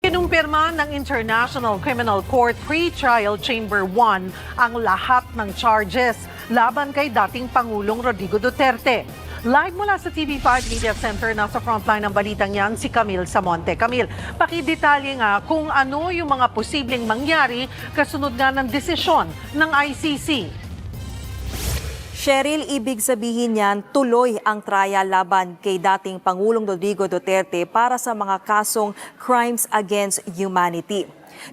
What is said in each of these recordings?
Kinumpirma ng International Criminal Court Pre-Trial Chamber 1 ang lahat ng charges laban kay dating Pangulong Rodrigo Duterte. Live mula sa TV5 Media Center, nasa frontline ng balitang yan si Camille Samonte. Camille, pakidetalye nga kung ano yung mga posibleng mangyari kasunod nga ng desisyon ng ICC. Cheryl, ibig sabihin niyan, tuloy ang trial laban kay dating Pangulong Rodrigo Duterte para sa mga kasong crimes against humanity.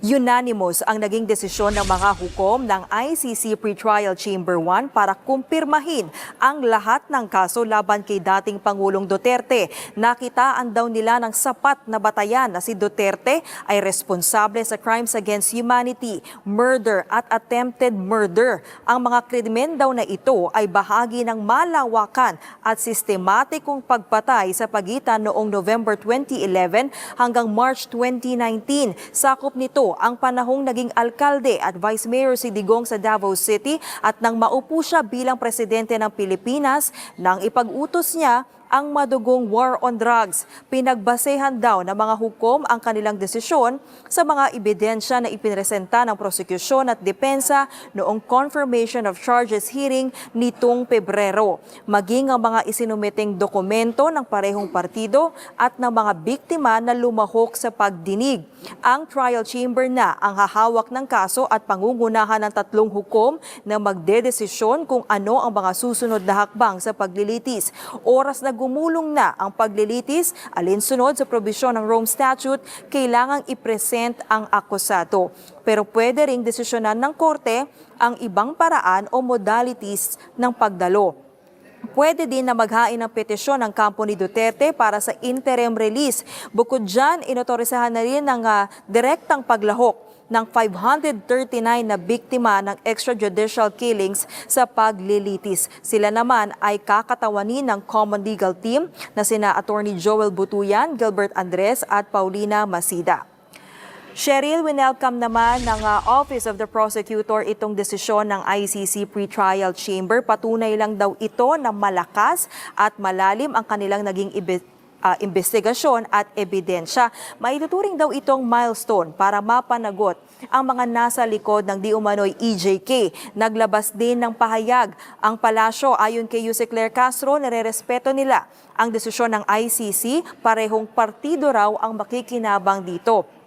Unanimous ang naging desisyon ng mga hukom ng ICC Pre-Trial Chamber 1 para kumpirmahin ang lahat ng kaso laban kay dating Pangulong Duterte. Nakitaan daw nila ng sapat na batayan na si Duterte ay responsable sa crimes against humanity, murder at attempted murder. Ang mga krimen daw na ito ay bahagi ng malawakan at sistematikong pagpatay sa pagitan noong November 2011 hanggang March 2019. Sakop nito ang panahong naging alkalde at vice mayor si Digong sa Davao City at nang maupo siya bilang presidente ng Pilipinas nang ipag-utos niya ang madugong war on drugs. Pinagbasehan daw ng mga hukom ang kanilang desisyon sa mga ebidensya na ipinresenta ng prosekusyon at depensa noong confirmation of charges hearing nitong Pebrero. Maging ang mga isinumiting dokumento ng parehong partido at ng mga biktima na lumahok sa pagdinig. Ang trial chamber na ang hahawak ng kaso at pangungunahan ng tatlong hukom na magdedesisyon kung ano ang mga susunod na hakbang sa paglilitis. Oras na gumulong na ang paglilitis, alinsunod sa probisyon ng Rome Statute, kailangang i-present ang akusado. Pero pwede ring desisyonan ng korte ang ibang paraan o modalities ng pagdalo. Pwede din na maghain ng petisyon ng kampo ni Duterte para sa interim release. Bukod dyan, inotorisahan na rin ng direktang paglahok ng 539 na biktima ng extrajudicial killings sa paglilitis. Sila naman ay kakatawanin ng Common Legal Team na sina Attorney Joel Butuyan, Gilbert Andres at Paulina Masida. Cheryl, winelcome naman ng Office of the Prosecutor itong desisyon ng ICC Pre-Trial Chamber. Patunay lang daw ito na malakas at malalim ang kanilang naging investigasyon at ebidensya. Maituturing daw itong milestone para mapanagot ang mga nasa likod ng di umano'y EJK. Naglabas din ng pahayag ang palasyo. Ayon kay Yuse Claire Castro, nare-respeto nila ang desisyon ng ICC. Parehong partido raw ang makikinabang dito.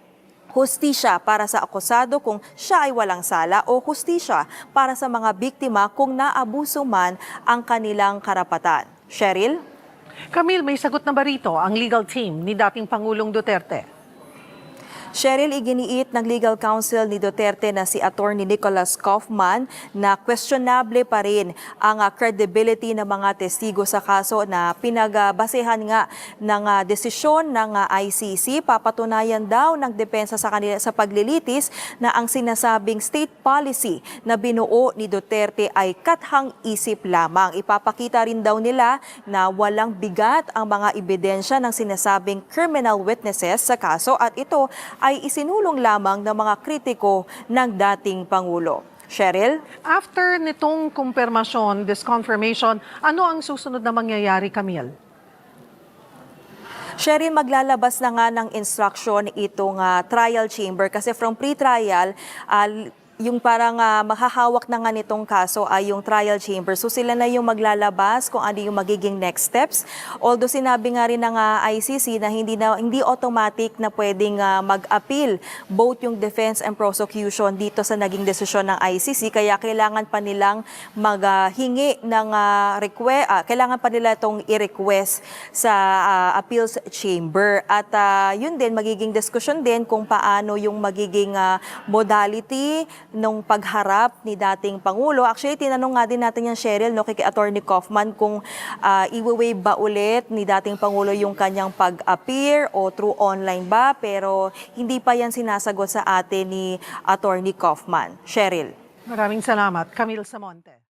Hustisya para sa akusado kung siya ay walang sala o hustisya para sa mga biktima kung naabuso man ang kanilang karapatan. Cheryl? Camille, may sagot na ba rito ang legal team ni dating Pangulong Duterte? Cheryl, iginiit ng legal counsel ni Duterte na si Attorney Nicholas Kaufman na questionable pa rin ang credibility ng mga testigo sa kaso na pinagbasehan nga ng desisyon ng ICC. Papatunayan daw ng depensa sa kanila sa paglilitis na ang sinasabing state policy na binuo ni Duterte ay kathang isip lamang. Ipapakita rin daw nila na walang bigat ang mga ebidensya ng sinasabing criminal witnesses sa kaso at ito ay isinulong lamang ng mga kritiko ng dating Pangulo. Cheryl? After nitong kumpirmasyon, this confirmation, ano ang susunod na mangyayari, Camille? Cheryl, maglalabas na nga ng instruction itong trial chamber kasi from pre-trial, yung parang mahahawak na nga nitong kaso ay yung trial chamber. So sila na yung maglalabas kung ano yung magiging next steps. Although sinabi nga rin ng ICC na hindi automatic na pwedeng mag-appeal both yung defense and prosecution dito sa naging desisyon ng ICC. Kaya kailangan pa nilang maghingi ng kailangan pa nila itong i-request sa appeals chamber. At yun din, magiging discussion din kung paano yung magiging modality nung pagharap ni dating Pangulo. Actually, tinanong nga din natin yan, Cheryl, kay Attorney Kaufman kung i-waive ba ulit ni dating Pangulo yung kanyang pag-appear o through online ba, pero hindi pa yan sinasagot sa atin ni Attorney Kaufman. Cheryl. Maraming salamat, Camille Samonte.